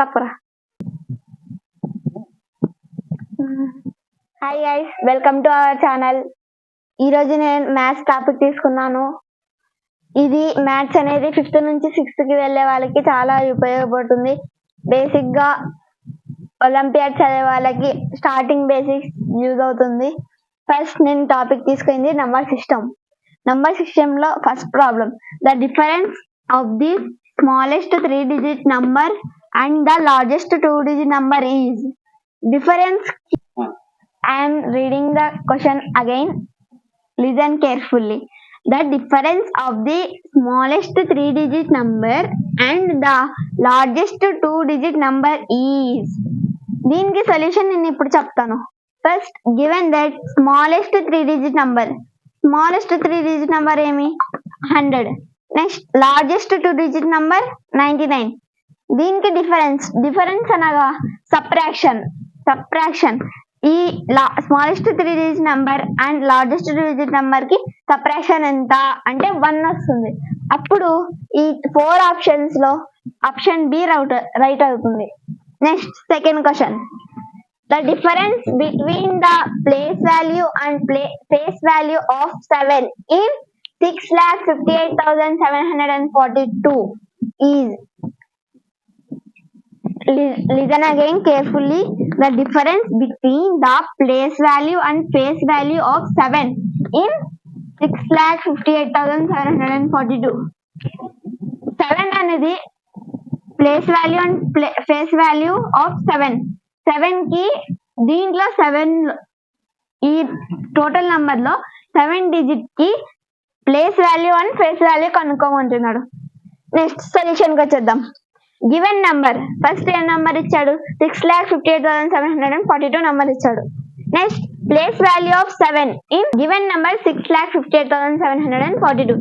తప్పరా. Hi guys, welcome to our channel. ఈరోజు నేను maths topic తీసుకున్నాను. ఇది మ్యాథ్స్ అనేది 5th నుంచి 6th కి వెళ్ళే వాళ్ళకి చాలా ఉపయోగపడుతుంది. బేసిక్గా ఒలింపియాడ్ చదివే వాళ్ళకి స్టార్టింగ్ బేసిక్స్ యూజ్ అవుతుంది. ఫస్ట్ నేను టాపిక్ తీసుకుంది నంబర్ సిస్టమ్. నంబర్ సిస్టంలో first problem, the difference of the smallest 3-digit number and the largest 2-digit number is. Difference. I am reading the question again. Listen carefully. The difference of the smallest 3-digit number and the largest 2-digit number is. దీనికి solution నేను ఇప్పుడు చెప్తాను. First, given that smallest 3-digit number. Smallest 3-digit number ఏమి? 100. Next largest 2-digit number 99. దీనికి difference అనగా subtraction. ఈ smallest 3-digit number and largest 2-digit number కి subtraction ఎంత అంటే 1 వస్తుంది. అప్పుడు ఈ 4 ఆప్షన్స్ లో ఆప్షన్ బి రైట్ అవుతుంది. Next second question, the difference between the place value and face value of 7 in 6,58,742 is. Listen again carefully. The difference between the place value and face value of 7 in 6,58,742. 7 అనేది place value and face value of 7 కి దీంట్లో 7 ఈ total number లో 7 digit కి place value and face value కనుక్కోమంటున్నాడు. Next solution కి వచ్చేద్దాం. Given number, first ఏ నంబర్ ఇచ్చాడు? 6,58,742 నంబర్ ఇచ్చాడు. Next place value of 7 in given number 6,58,742.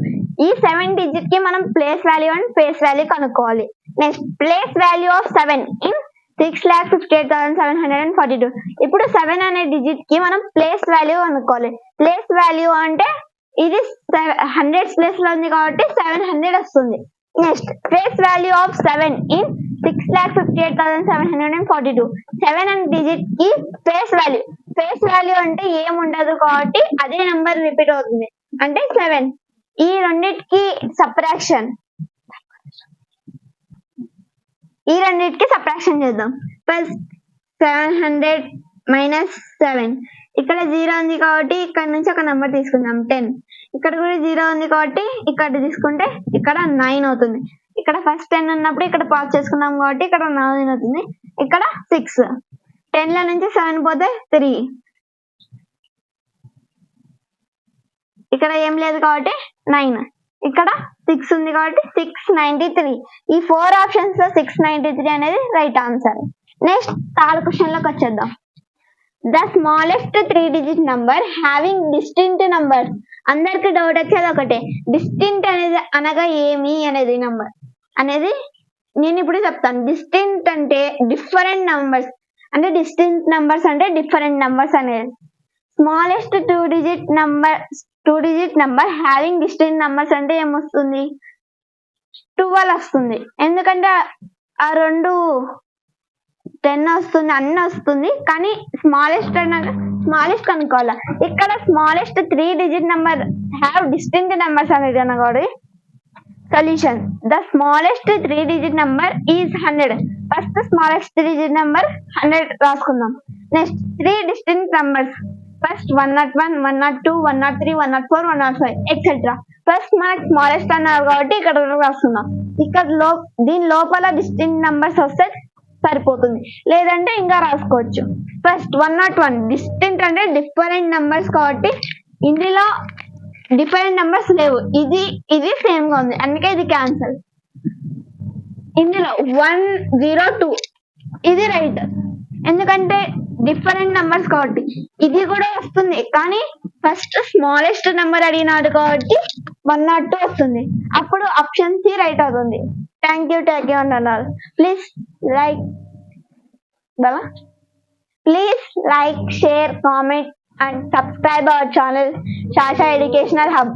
ఈ 7 digit కి మనం place value and face value కనుక్కోవాలి. Next place value of 7 in 6,58,742. ఇప్పుడు 7 అనే డిజిట్ కి మనం ప్లేస్ వాల్యూ కనుక్కోవాలి. ప్లేస్ వాల్యూ అంటే ఇది 100 ప్లేస్ లో ఉంది కాబట్టి 700 వస్తుంది. Next face value of 7 in 6,58,742. 7 అనే డిజిట్ కి ఫేస్ వాల్యూ అంటే ఏముండదు కాబట్టి అదే నెంబర్ రిపీట్ అవుతుంది అంటే 7. ఈ రెండింటికి సబ్ట్రాక్షన్ చేద్దాం. First 700 minus 7. ఇక్కడ 0 ఉంది కాబట్టి ఇక్కడ నుంచి ఒక నెంబర్ తీసుకుందాం 10. ఇక్కడ కూడా 0 ఉంది కాబట్టి ఇక్కడ తీసుకుంటే ఇక్కడ 9 అవుతుంది. ఇక్కడ ఫస్ట్ 10 ఉన్నప్పుడు ఇక్కడ పాస్ చేసుకున్నాం కాబట్టి ఇక్కడ 9 అవుతుంది. ఇక్కడ 6. 10 లో నుంచి 7 పోతే 3. ఇక్కడ ఏం లేదు కాబట్టి 9. ఇక్కడ 6 ఉంది కాబట్టి 693. ఈ 4 ఆప్షన్స్ లో 693 అనేది right answer. Next third question లోకి వచ్చేద్దాం. The smallest 3-digit number having distinct numbers. అందరికి డౌట్ వచ్చేది ఒకటే, డిస్టింక్ట్ అనేది అనగా ఏమి అనేది నంబర్ అనేది నేను ఇప్పుడు చెప్తాను. డిస్టింక్ట్ అంటే డిఫరెంట్ నంబర్స్ అంటే డిస్టింక్ట్ నంబర్స్ అంటే డిఫరెంట్ నంబర్స్ అనేది. Smallest 2-digit number having distinct numbers అంటే ఏమొస్తుంది? 12 వస్తుంది. ఎందుకంటే ఆ రెండు 10 వస్తుంది, అన్ని వస్తుంది, కానీ స్మాలెస్ట్ కనుక్కోవాలి. ఇక్కడ smallest 3-digit number have distinct numbers అనేది అనగాడు. Solution, the smallest 3-digit number is 100. First smallest 3-digit number 100 రాసుకుందాం. Next 3 distinct numbers. First 101, 102, 103, 104, 105 etcetera. First మనకి స్మాలెస్ట్ అన్నారు కాబట్టి ఇక్కడ రాసుకుందాం. ఇక్కడ దీని లోపల డిస్టింక్ట్ నంబర్స్ వస్తే సరిపోతుంది, లేదంటే ఇంకా రాసుకోవచ్చు. ఫస్ట్ 101 డిస్టింక్ట్ అంటే డిఫరెంట్ నంబర్స్ కాబట్టి ఇందులో డిఫరెంట్ నంబర్స్ లేవు, ఇది సేమ్ గా ఉంది, అందుకే ఇది క్యాన్సల్. ఇందులో 102 ఇది రైట్, ఎందుకంటే డిఫరెంట్ నంబర్స్ కాబట్టి. ఇది కూడా వస్తుంది, కానీ ఫస్ట్ స్మాలెస్ట్ నెంబర్ అడిగినాడు కాబట్టి 102 వస్తుంది. అప్పుడు ఆప్షన్ సి రైట్ అవుతుంది. థ్యాంక్ యూ అన్నారు. Please like, share, comment and subscribe our channel Shasha Educational Hub.